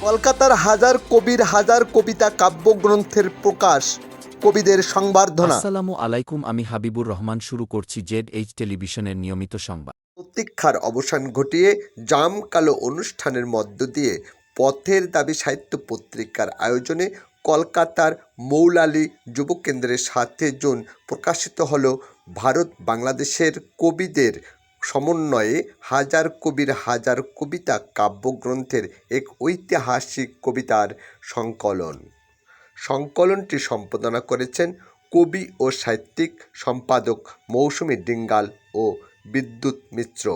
কলকাতার হাজার কবির হাজার কবিতা কাব্যগ্রন্থের প্রকাশ, কবিদের সংবর্ধনা। আসসালামু আলাইকুম, আমি হাবিবুর রহমান। শুরু করছি ZH টেলিভিশনের নিয়মিত সংবাদ। প্রতীক্ষার অবসান ঘটিয়ে জাম কালো অনুষ্ঠানের মধ্য দিয়ে পথের দাবি সাহিত্য পত্রিকার আয়োজনে কলকাতার মৌলালী যুব কেন্দ্রের 7 জুন প্রকাশিত হল ভারত বাংলাদেশের কবিদের সমন্বয়ে হাজার কবির হাজার কবিতা কাব্যগ্রন্থের এক ঐতিহাসিক কবিতার সংকলন। সংকলনটি সম্পাদনা করেছেন কবি ও সাহিত্যিক সম্পাদক মৌসুমী ডিঙ্গাল ও বিদ্যুৎ মিশ্র।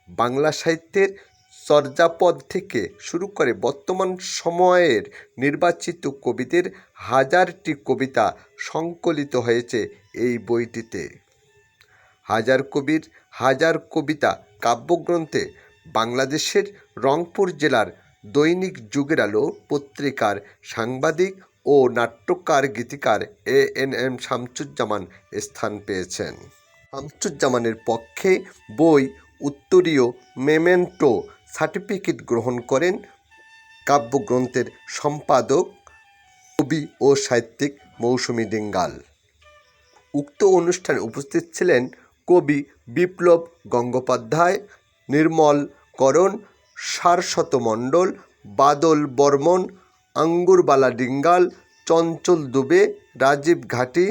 বাংলা সাহিত্যের চর্যাপদ থেকে শুরু করে বর্তমান সময়ের নির্বাচিত কবিদের হাজারটি কবিতা সংকলিত হয়েছে এই বইটিতে। হাজার কবির হাজার কবিতা কাব্যগ্রন্থে বাংলাদেশের রংপুর জেলার দৈনিক যুগের আলো পত্রিকার সাংবাদিক ও নাট্যকার গীতিকার ANM শামসুজ্জামান স্থান পেয়েছেন। শামসুজ্জামানের পক্ষে বই উত্তরীয় মেমেন্টো সার্টিফিকেট গ্রহণ করেন কাব্যগ্রন্থের সম্পাদক কবি ও সাহিত্যিক মৌসুমী ডিঙ্গাল। উক্ত অনুষ্ঠানে উপস্থিত ছিলেন কবি বিপ্লব গঙ্গোপাধ্যায়, নির্মল করণ, সারস্বত মণ্ডল, বাদল বর্মন, আঙ্গুরবালা ডিঙ্গাল, চঞ্চল দুবে, রাজীব ঘাটি,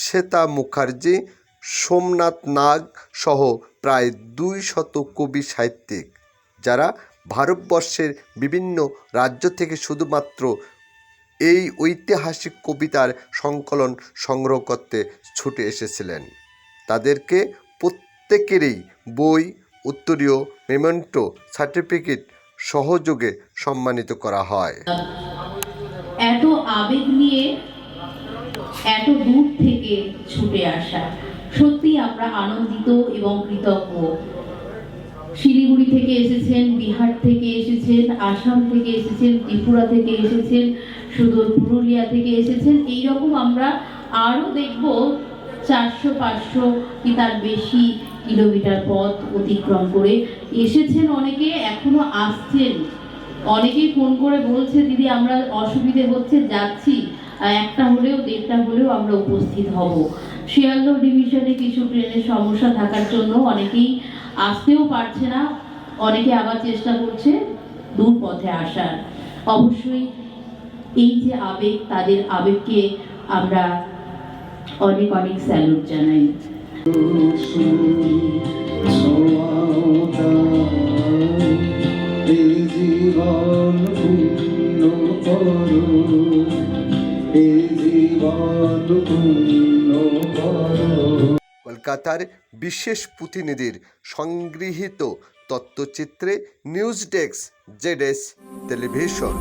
শ্বেতা মুখার্জি, সোমনাথ নাগ সহ প্রায় 200 কবি সাহিত্যিক, যারা ভারতবর্ষের বিভিন্ন রাজ্য থেকে শুধুমাত্র এই ঐতিহাসিক কবিতার সংকলন সংগ্রহ করতে ছুটে এসেছিলেন। তাদেরকে প্রত্যেকেরই বই উত্তরীয় মেমেন্টো সার্টিফিকেট সহযোগে সম্মানিত করা হয়। এত আবেগ নিয়ে এত দূর থেকে ছুটে আসা, সত্যি আমরা আনন্দিত এবং কৃতজ্ঞ। শিলিগুড়ি থেকে এসেছেন, বিহার থেকে এসেছেন, আসাম থেকে এসেছেন, ত্রিপুরা থেকে এসেছেন, সুদূর পুরুলিয়া থেকে এসেছেন। এইরকম আমরা আরও দেখব 400-500 কি তার বেশি কিলোমিটার পথ অতিক্রম করে এসেছেন। অনেকে এখনো আসছেন, অনেকেই ফোন করে বলছে দিদি আমরা অসুবিধে হচ্ছে, যাচ্ছি, 1টা হলেও 1.5টা হলেও আমরা উপস্থিত হব। শিয়ালদহ ডিভিশনে কিছু ট্রেনের সমস্যা থাকার জন্য অনেকেই আসতেও পারছে না, অনেকে আবার চেষ্টা করছে দূর পথে আসার। অবশ্যই এই যে আবেগ, তাদের আবেগকে আমরা অনেক অনেক স্যালুট জানাই। কলকাতার বিশেষ প্রতিনিধির সংগৃহীত তথ্যচিত্রে নিউজ ডেস্ক ZH টেলিভিশন।